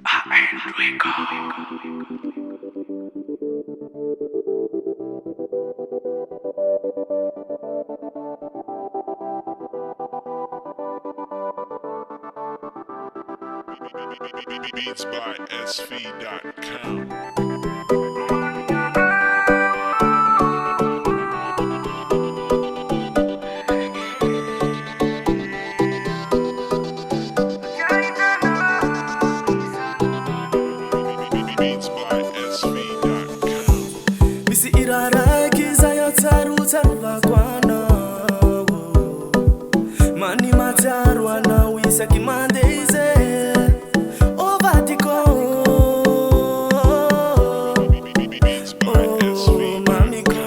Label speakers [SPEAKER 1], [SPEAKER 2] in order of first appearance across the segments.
[SPEAKER 1] Beats by SV.com. Beats by SV.com.
[SPEAKER 2] Misi iraraki zayo taru vakwana Mani Mahatsiaro anao isaky mandeze ovadiko mamiko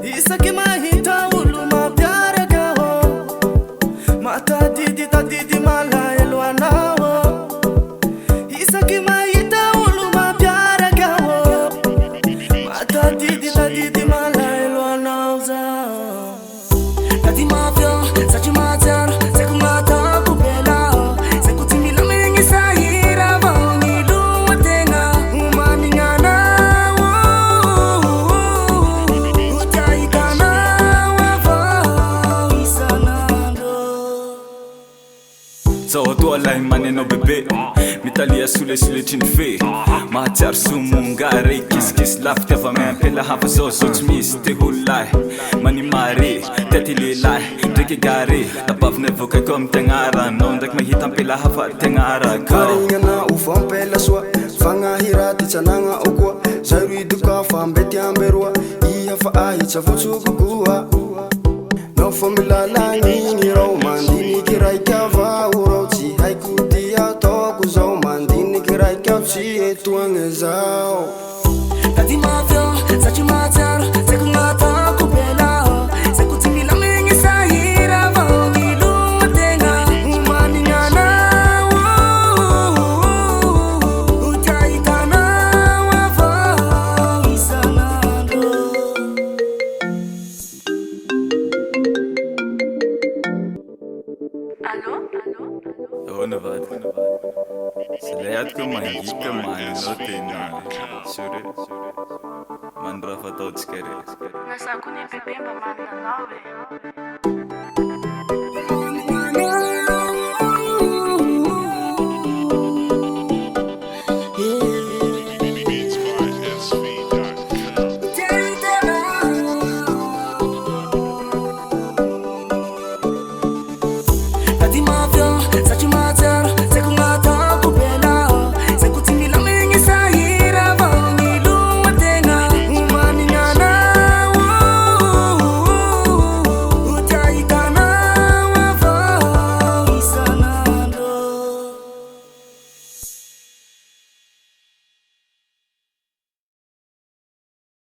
[SPEAKER 2] isaky mahita olo mampiaraka matadidi malaelo anao isaky mahita olo mampiaraka matadidi malaelo anao zao Tati mafia, sachi Mahatsiaro, seku mata kupela Seku timila mengi sahira, vangi luwa tenga Umaningana, utaikana, wava, isanando
[SPEAKER 3] Zao toa lahy maneno bebe mitalia sule triny fe Mahatsiaro sumungare kiskis lafy tiava miampela hafa zao tsy misy te ho lahy mani mare tety lehilahy ndraiky gare tapavina vokaiko amy tegnara anao ndraiky mahita ampela hafa tegnara
[SPEAKER 4] Karignana ufampela soa Fagnahira ty tsanagna o koa Zay ridoka fa mbety amberoa Iha fa ahitsa votsoko koa Nao fa milalagny rao mandiniky raiky avao rao Tsy haiko ty ataoko zao mandiniky raiky ao tsy etoagny zao
[SPEAKER 2] Tati mafia, sachi Mahatsiaro, seku mata kupela Seku timila mengi sahira, vangi luwa tenga Umaningana, utaikana, wava, isanando
[SPEAKER 3] Ona vady Silayatiko mangika manao tena Sure Mandrafa tao tsikare
[SPEAKER 5] Nasako ni bebe mba mananao